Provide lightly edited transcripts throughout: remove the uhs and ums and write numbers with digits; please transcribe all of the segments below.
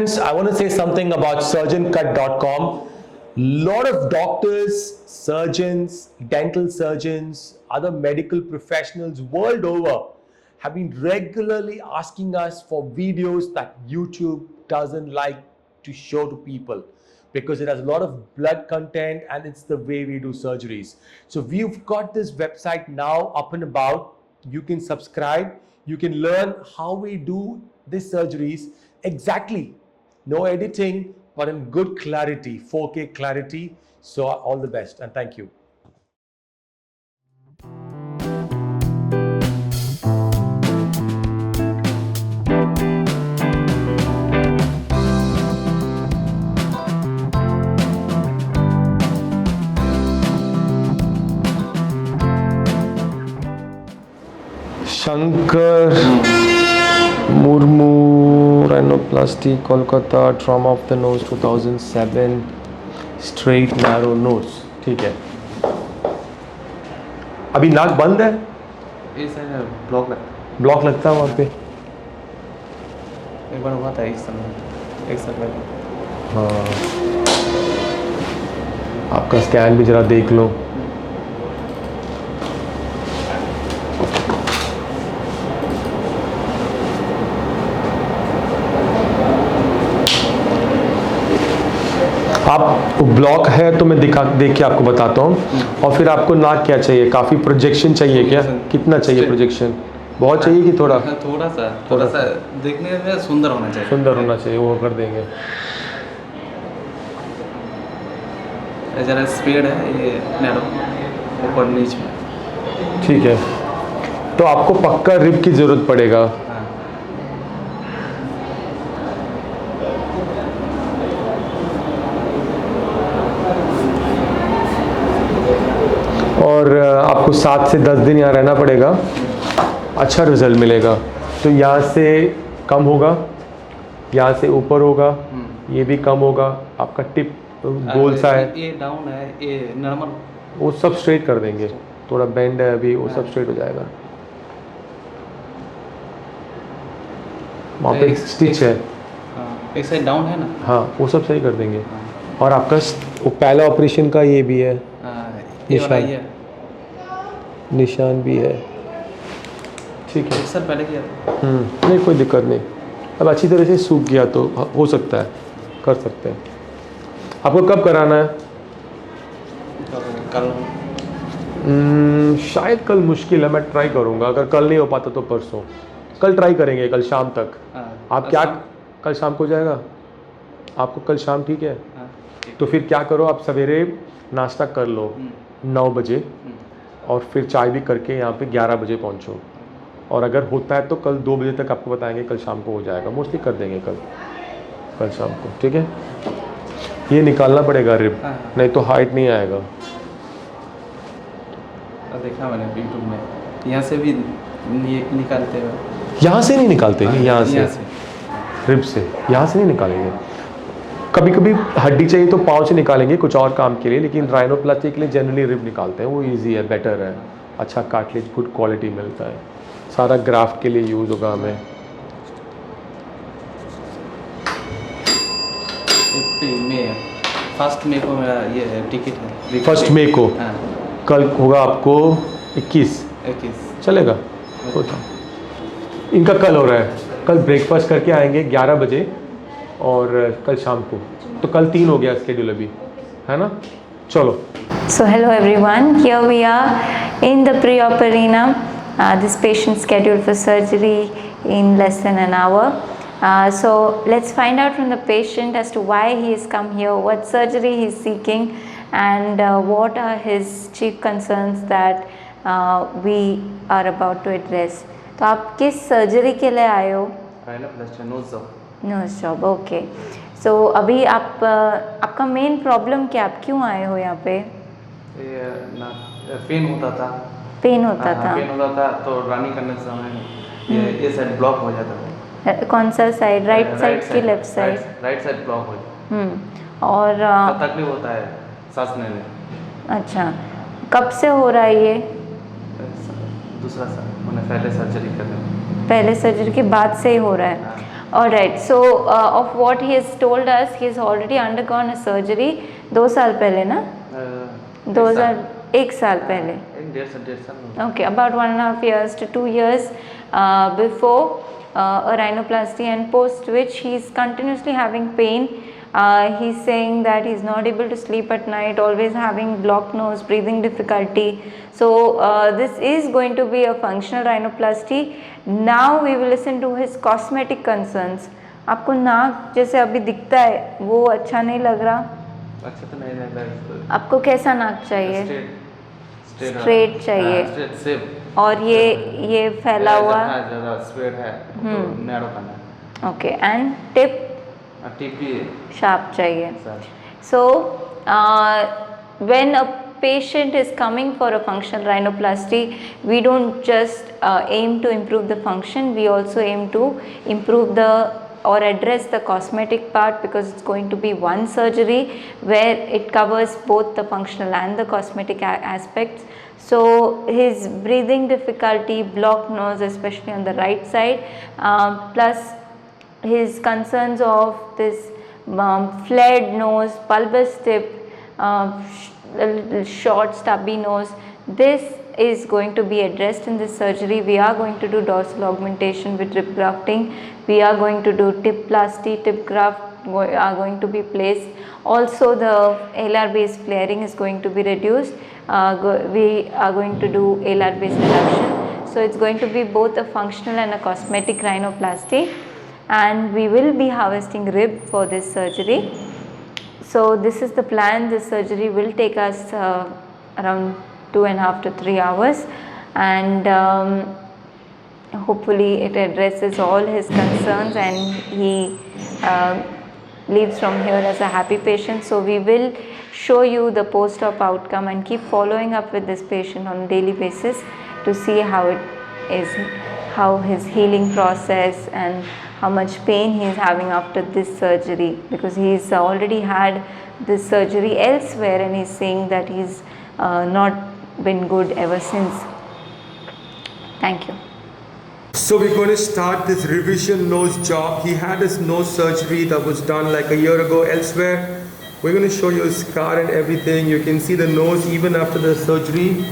friends, I want to say something about surgeoncut.com. Lot of doctors, surgeons, dental surgeons, other medical professionals world over have been regularly asking us for videos that YouTube doesn't like to show to people because it has a lot of blood content and it's the way we do surgeries. So we've got this website now up and about. You can subscribe, you can learn how we do these surgeries exactly. No editing, but in good clarity, 4K clarity. So all the best and thank you. Shankar Murmu, rhinoplasty, Kolkata, trauma of the nose 2007, straight narrow nose. ठीक है. अभी नाक बंद है? Block लगता है वहाँ पे. एक बार हुआ था एक साल पहले. हाँ. आपका स्कैन भी जरा देख लो. आप ब्लॉक है तो मैं देख के आपको बताता हूँ. और फिर आपको नाक क्या चाहिए? काफ़ी प्रोजेक्शन चाहिए क्या? कितना चाहिए प्रोजेक्शन? बहुत चाहिए कि थोड़ा सा देखने में सुंदर होना चाहिए. वो कर देंगे. जरा स्पीड है ये नैरो ऊपर नीचे. ठीक है. तो आपको पक्का रिब की ज़रूरत पड़ेगा. और आपको 7 से 10 दिन यहाँ रहना पड़ेगा. अच्छा रिजल्ट मिलेगा. तो यहाँ से कम होगा, यहाँ से ऊपर होगा, ये भी कम होगा. आपका टिप गोल सा है, ये डाउन है, ये नॉर्मल, वो सब स्ट्रेट कर देंगे. थोड़ा बेंड है अभी, वो सब स्ट्रेट हो जाएगा. वहाँ पे एक स्टिच है, एक साइड डाउन है ना. हाँ वो सब सही कर देंगे. और आपका वो पहला ऑपरेशन का ये भी है, निशान भी है. ठीक है. एक साल पहले किया था. नहीं कोई दिक्कत नहीं. अब अच्छी तरह से सूख गया तो हो सकता है, कर सकते हैं. आपको कब कराना है? कल. शायद कल मुश्किल है. मैं ट्राई करूँगा. अगर कल नहीं हो पाता तो परसों. कल ट्राई करेंगे, कल शाम तक. आप क्या कल शाम को जाएगा? आपको कल शाम ठीक है? तो फिर क्या करो, आप सवेरे नाश्ता कर लो 9 बजे और फिर चाय भी करके यहाँ पे 11 बजे पहुँचो. और अगर होता है तो कल 2 बजे तक आपको बताएंगे. कल शाम को हो जाएगा, मोस्टली कर देंगे कल शाम को. ठीक है. ये निकालना पड़ेगा रिब, नहीं तो हाइट नहीं आएगा. देखा मैंने यूट्यूब में, यहाँ से भी निकालते हैं. यहाँ से नहीं निकालते. नहीं, यहाँ से रिब से यहाँ से नहीं निकालेंगे. कभी कभी हड्डी चाहिए तो पाँव से निकालेंगे कुछ और काम के लिए, लेकिन राइनोप्लास्टी के लिए जनरली रिब निकालते हैं. वो इजी है, बेटर है, अच्छा कार्टिलेज, गुड क्वालिटी मिलता है. सारा ग्राफ्ट के लिए यूज़ होगा हमें. फर्स्ट मे को मेरा ये टिकट है. फर्स्ट मे को. कल होगा आपको 21 चलेगा. होता इनका कल हो रहा है. कल ब्रेकफास्ट करके आएंगे 11 बजे और कल शाम को. तो कल 3 हो गया स्केड्यूल अभी, है ना. चलो. So hello everyone, here we are in the pre-op arena. This patient scheduled for surgery in less than an hour. So let's find out from the patient as to why he has come here, what surgery he is seeking, and what are his chief concerns that we are about to address. तो आप किस surgery के लिए आए हो? Nose job. Okay. सो अभी आपका main problem क्या, आप क्यों आए हो यहाँ पे? पेन होता था. पेन होता था तो रनिंग करने समय ये साइड ब्लॉक हो जाता था. कौन सा साइड, राइट साइड की left side? Right side block हो जाता. और तकलीफ होता है सांस लेने में. अच्छा. कब से हो रहा है ये? दूसरा साल, मैंने पहले सर्जरी कर दी. पहले सर्जरी के बाद से ही हो रहा है. Alright, so of what he has told us, he has already undergone a surgery 2 साल पहले ना? 1 साल पहले. 1.5 साल. Okay, about 1.5 years to 2 years before a rhinoplasty, and post which he is continuously having pain. He's saying that he's not able to sleep at night, always having blocked nose, breathing difficulty. So this is going to be a functional rhinoplasty. Now we will listen to his cosmetic concerns. आपको नाक जैसे अभी दिखता है वो अच्छा नहीं लग रहा? अच्छा तो नहीं लग रहा. आपको कैसा नाक चाहिए? स्ट्रेट चाहिए. Straight save. और ये फैला हुआ ज़्यादा स्प्रेड है तो नैरो करना है. ओके, एंड टिप भी शार्प चाहिए. So when a patient is coming for a functional rhinoplasty, we don't just aim to improve the function, we also aim to improve the or address the cosmetic part, because it's going to be one surgery where it covers both the functional and the cosmetic aspects. So his breathing difficulty, blocked nose especially on the right side, plus his concerns of this flared nose, bulbous tip, a little short stubby nose, this is going to be addressed in this surgery. We are going to do dorsal augmentation with rib grafting. We are going to do tip plasty, tip graft are going to be placed. Also the alar base flaring is going to be reduced. We are going to do alar base reduction. So it's going to be both a functional and a cosmetic rhinoplasty, and we will be harvesting rib for this surgery. So this is the plan. This surgery will take us around 2.5 to 3 hours, and hopefully it addresses all his concerns and he leaves from here as a happy patient. So we will show you the post-op outcome and keep following up with this patient on a daily basis to see how it is, how his healing process and how much pain he is having after this surgery, because he's already had this surgery elsewhere and he's saying that he's not been good ever since. Thank you. So we're going to start this revision nose job. He had his nose surgery that was done like a year ago elsewhere. We're going to show you his scar and everything. You can see the nose even after the surgery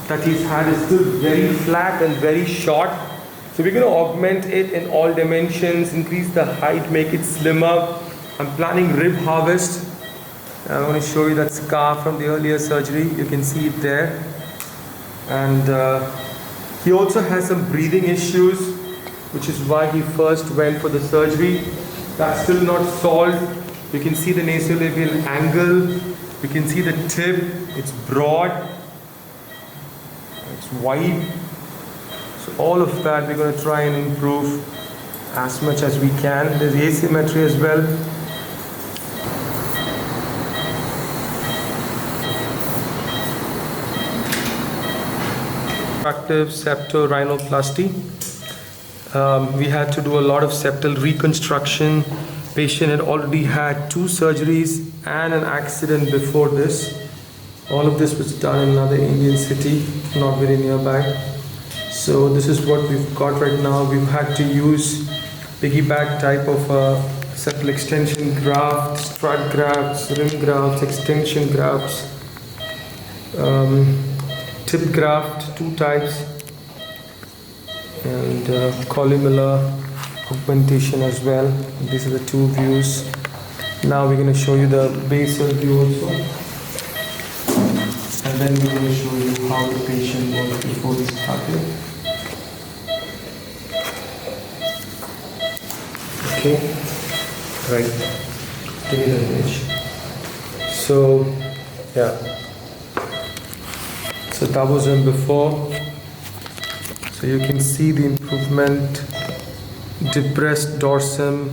that he's had is still very flat and very short. So we're going to augment it in all dimensions, increase the height, make it slimmer. I'm planning rib harvest. I'm going to show you that scar from the earlier surgery. You can see it there. And he also has some breathing issues, which is why he first went for the surgery. That's still not solved. You can see the nasolabial angle. You can see the tip. It's broad. It's wide. So all of that we're going to try and improve as much as we can. There's asymmetry as well. Active septal rhinoplasty. We had to do a lot of septal reconstruction. Patient had already had 2 surgeries and an accident before this. All of this was done in another Indian city, not very nearby. So this is what we've got right now. We've had to use piggyback type of septal extension graft, strut grafts, rim grafts, extension grafts, tip graft, 2 types, and columnar augmentation as well. These are the 2 views. Now we're going to show you the basal view also, and then we're going to show you how the patient was before we started. Okay, right, give me the image. So yeah, so that was him before. So you can see the improvement, depressed dorsum,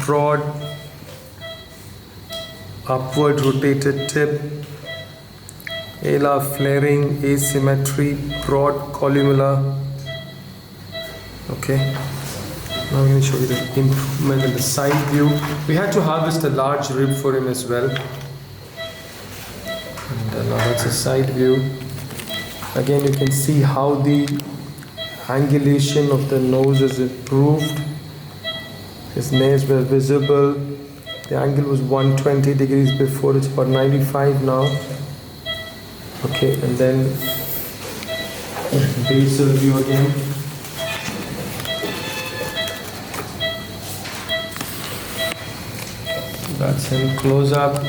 broad upward rotated tip, alar flaring, asymmetry, broad columella. Okay, now I'm going to show you the improvement in the side view. We had to harvest a large rib for him as well. And now that's a side view. Again, you can see how the angulation of the nose is improved. His nails were visible. The angle was 120 degrees before, it's about 95 now. Okay, and then basal view again. That's him close up.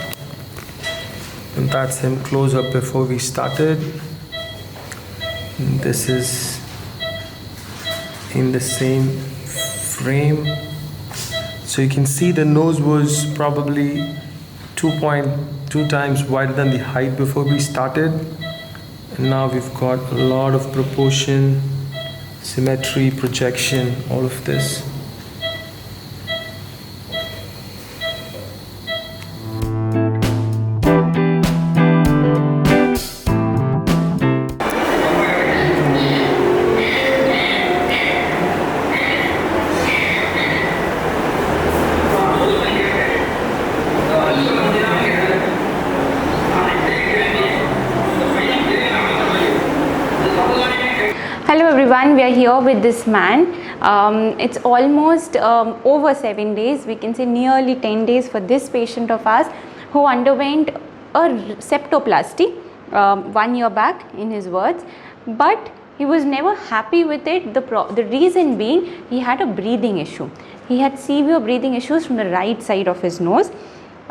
And that's him close up before we started. And this is in the same frame. So you can see the nose was probably 2.2 times wider than the height before we started. And now we've got a lot of proportion, symmetry, projection, all of this. Hello everyone, we are here with this man. It's almost over 7 days, we can say nearly 10 days for this patient of ours who underwent a septoplasty 1 year back, in his words, but he was never happy with it. The reason being, he had a breathing issue. He had severe breathing issues from the right side of his nose.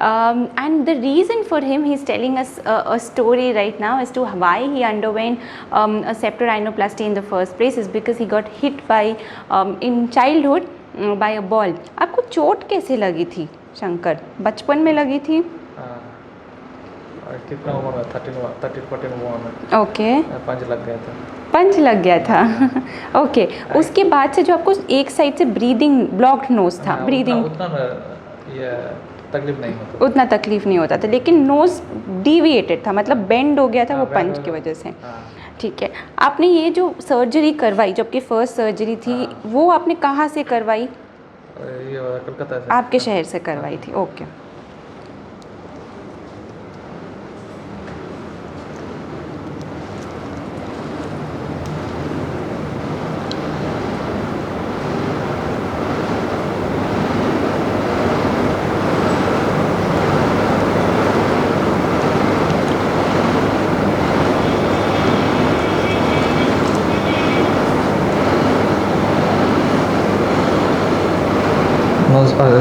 And the reason for him, he's telling us a story right now as to why he underwent a septorhinoplasty in the first place is because he got hit by in childhood by a ball. आपको चोट कैसे लगी थी शंकर? बचपन में लगी थी? कितना उम्र में? 13-14 में। ओके, पंच लग गया था। पंच लग गया था। ओके, उसके बाद से जो आपको एक साइड से ब्रीदिंग ब्लॉक्ड नोज था, ब्रीदिंग उतना ये तकलीफ नहीं होता, उतना तकलीफ नहीं होता था, लेकिन नोज डिविएटेड था, मतलब बेंड हो गया था वो पंच की वजह से। ठीक है, आपने ये जो सर्जरी करवाई, जो आपकी फर्स्ट सर्जरी थी, वो आपने कहाँ से करवाई? ये कलकत्ता से, आपके शहर से करवाई थी। ओके,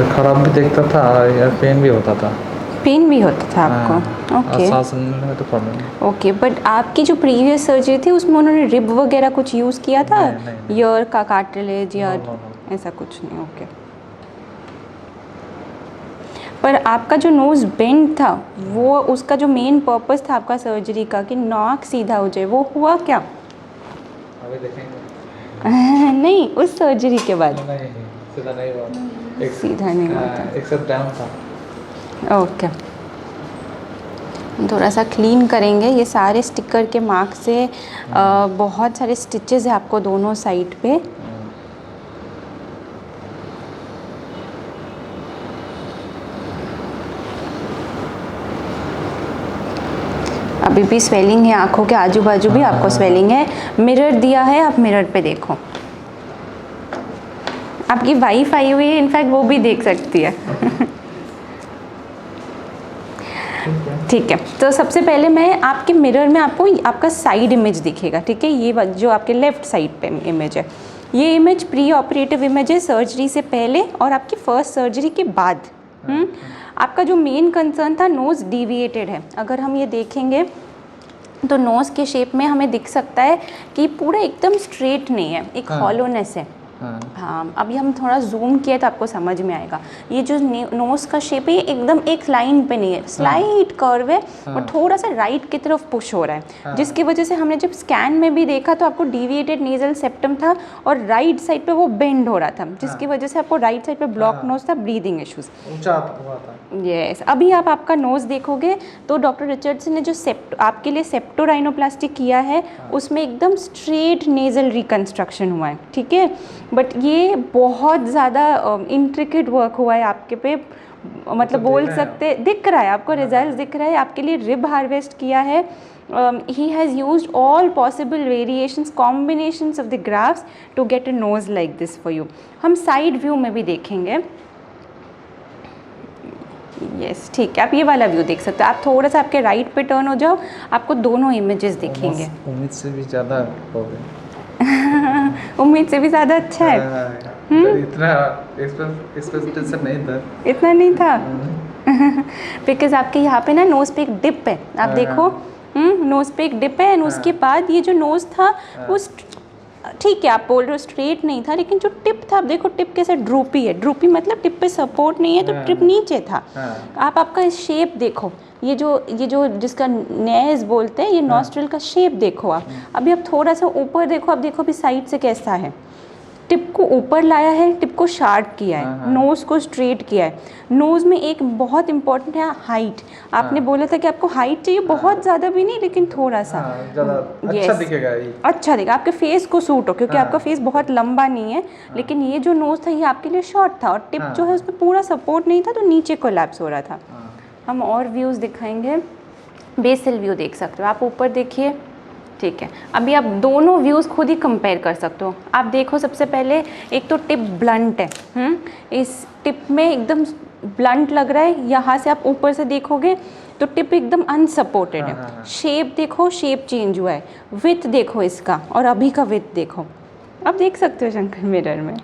खराब भी देखता था या पेन भी होता था? पेन भी होता था आपको? ओके, सांस लेने में तो प्रॉब्लम। ओके, बट आपकी जो प्रीवियस सर्जरी थी उसमें उन्होंने रिब वगैरह कुछ यूज़ किया था? ईयर का कार्टिलेज या ऐसा कुछ नहीं? ओके, पर आपका जो नोज़ बेंड था, वो उसका जो मेन पर्पस था आपका सर्जरी का कि नाक सीधा हो जाए, वो हुआ क्या? अभी देखेंगे। नहीं, उस सर्जरी के बाद नहीं, सीधा नहीं हुआ। सीधा नहीं हुआ था, एक सब डाउन था। ओके, थोड़ा सा क्लीन करेंगे। ये सारे स्टिकर के मार्क से बहुत सारे स्टिचेस है आपको दोनों साइड पे। अभी भी स्वेलिंग है, आँखों के आजू बाजू भी आपको स्वेलिंग है। मिरर दिया है, आप मिरर पे देखो। आपकी वाइफ आई हुई है, इनफैक्ट वो भी देख सकती है। ठीक है, तो सबसे पहले मैं आपके मिरर में आपको आपका साइड इमेज दिखेगा। ठीक है, ये जो आपके लेफ़्ट साइड पे इमेज है, ये इमेज प्री ऑपरेटिव इमेज है, सर्जरी से पहले और आपकी फर्स्ट सर्जरी के बाद। आपका जो मेन कंसर्न था, नोज़ डिविएटेड है। अगर हम ये देखेंगे तो नोज़ के शेप में हमें दिख सकता है कि पूरा एकदम स्ट्रेट नहीं है, एक हॉलोनेस है। हाँ, अभी हम थोड़ा जूम किया तो आपको समझ में आएगा। ये जो नोज़ का शेप है, ये एकदम एक लाइन पे नहीं है, स्लाइट कर्व है और थोड़ा सा राइट की तरफ पुश हो रहा है, जिसकी वजह से हमने जब स्कैन में भी देखा तो आपको डिविएटेड नेजल सेप्टम था और राइट साइड पे वो बेंड हो रहा था, जिसकी वजह से आपको राइट साइड पे ब्लॉक नोज था, ब्रीदिंग इश्यूज ऊंचा हुआ था। यस, अभी आप आपका नोज़ देखोगे तो डॉक्टर रिचर्डसन ने जो आपके लिए सेप्टोराइनोप्लास्टी किया है, उसमें एकदम स्ट्रेट नेजल रिकन्स्ट्रक्शन हुआ है। ठीक है, बट ये बहुत ज़्यादा इंट्रिकेट वर्क हुआ है आपके पे, मतलब बोल सकते, दिख रहा है आपको, रिजल्ट दिख रहा है। आपके लिए रिब हार्वेस्ट किया है, he has used all possible variations, combinations of the grafts to get a nose like this for you. हम side view में भी देखेंगे. Yes, ठीक है, आप ये वाला व्यू देख सकते हो. आप थोड़ा सा आपके राइट पे टर्न हो जाओ, आपको दोनों इमेजेस दिखेंगे. उम्मीद से भी ज़्यादा हो गए. उम्मीद से भी ज़्यादा अच्छा है. इतना एक्सपेक्टेशन नहीं था. इतना नहीं था. बिकॉज आपके यहाँ पे ना नोज़ पे एक डिप है, आप देखो. नोज़ पे एक डिप है एंड उसके बाद ये जो नोज़ था वो ठीक है, आप बोल रहे हो स्ट्रेट नहीं था, लेकिन जो टिप था, आप देखो टिप कैसे ड्रूपी है. ड्रूपी मतलब टिप पे सपोर्ट नहीं है, तो टिप नीचे था. आप आपका शेप देखो, ये जो जिसका नेज बोलते हैं, ये नॉस्ट्रल का शेप देखो आप. अभी आप थोड़ा सा ऊपर देखो, आप देखो अभी साइड से कैसा है. टिप को ऊपर लाया है, टिप को शार्प किया है, नोज़ को स्ट्रेट किया है. नोज़ में एक बहुत इंपॉर्टेंट है हाइट. आपने बोला था कि आपको हाइट चाहिए, बहुत ज़्यादा भी नहीं लेकिन थोड़ा सा. अच्छा दिखेगा ये. अच्छा दिखेगा, आपके फेस को सूट हो, क्योंकि आपका फेस बहुत लंबा नहीं है. लेकिन ये जो नोज़ था ये आपके लिए शॉर्ट था और टिप जो है उसमें पूरा सपोर्ट नहीं था, तो नीचे कोलैप्स हो रहा था. हम और व्यूज़ दिखाएंगे. बेसल व्यू देख सकते हो आप, ऊपर देखिए. ठीक है, अभी आप दोनों व्यूज़ खुद ही कंपेयर कर सकते हो. आप देखो सबसे पहले एक तो टिप ब्लंट है. इस टिप में एकदम ब्लंट लग रहा है. यहाँ से आप ऊपर से देखोगे तो टिप एकदम अनसपोर्टेड है. शेप देखो, शेप चेंज हुआ है. विथ देखो इसका और अभी का विथ देखो. आप देख सकते हो शंकर मिरर में.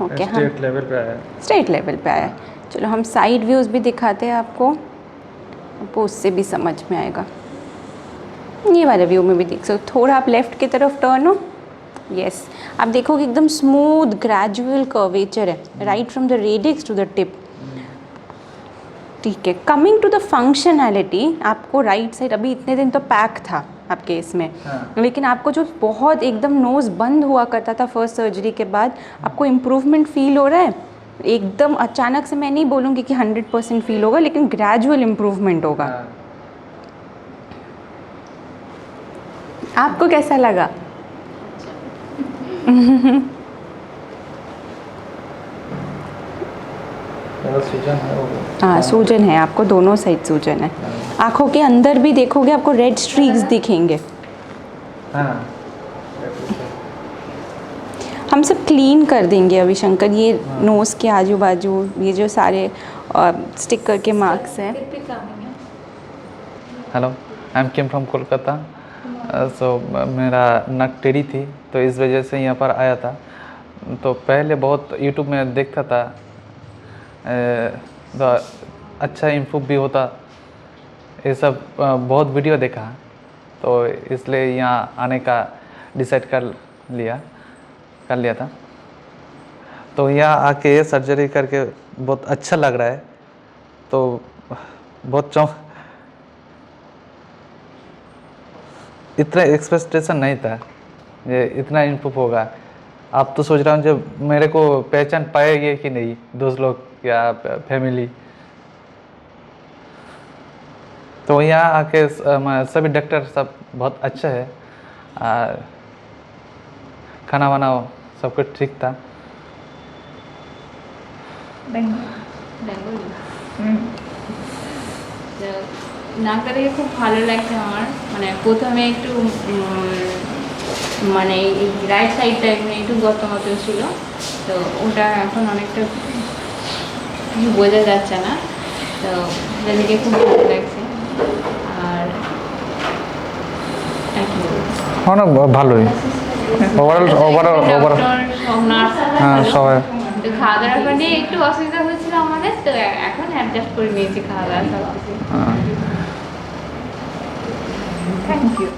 ओके, हम स्ट्रेट लेवल पे आया. स्ट्रेट लेवल पे आया. चलो हम साइड व्यूज़ भी दिखाते हैं आपको उससे भी समझ में आएगा. ये वाले व्यू में भी देख सकते हो. थोड़ा आप लेफ़्ट की तरफ टर्न हो. यस, आप देखोगे एकदम स्मूथ ग्रेजुअल कर्वेचर है, right from the radix to the tip. ठीक है, कमिंग टू द फंक्शनैलिटी, आपको राइट साइड अभी इतने दिन तो पैक था आपके इसमें, लेकिन आपको जो बहुत एकदम नोज़ बंद हुआ करता था फर्स्ट सर्जरी के बाद, आपको इम्प्रूवमेंट फील हो रहा है. एकदम अचानक से मैं नहीं बोलूँगी कि 100% फील होगा, लेकिन ग्रेजुअल इम्प्रूवमेंट होगा. आपको कैसा लगा? हाँ, सूजन है, आपको दोनों साइड सूजन है. आँखों के अंदर भी देखोगे आपको रेड स्ट्रीक्स दिखेंगे. हम सब क्लीन कर देंगे अभी शंकर. ये नोज़ के आजू बाजू ये जो सारे स्टिकर के मार्क्स हैं. Hello, I am came from Kolkata. सो मेरा नक टेढ़ी थी, तो इस वजह से यहाँ पर आया था. तो पहले बहुत यूट्यूब में देखता था, तो अच्छा इम्प्रूव भी होता, ये सब बहुत वीडियो देखा, तो इसलिए यहाँ आने का डिसाइड कर लिया था. तो यहाँ आके सर्जरी करके बहुत अच्छा लग रहा है. तो बहुत इतना एक्सपेक्टेशन नहीं था ये इतना इम्प्रूव होगा. आप तो सोच रहा हूँ जब मेरे को पहचान पाएंगे कि नहीं दोस्त लोग या फैमिली. तो यहाँ आके सभी डॉक्टर सब बहुत अच्छा है. खाना वाना सब कुछ ठीक था. নাকটা দেখে খুব ভালো লাগছে আমার. মানে প্রথমে একটু মানে এই রাইট সাইডটা একটু গত মতো ছিল, তো ওটা এখন অনেকটা বোঝা যাচ্ছে না. তো এটা দেখে খুব ভালো লাগছে. আর অনেক ভালোই ওভারঅল সবাই. তো খাওয়া দাওয়া করে একটু অসুবিধা হয়েছিল আমাদের, তো এখন অ্যাডজাস্ট করে নিয়েছি খাওয়া দাওয়া সব কিছু. Thank you.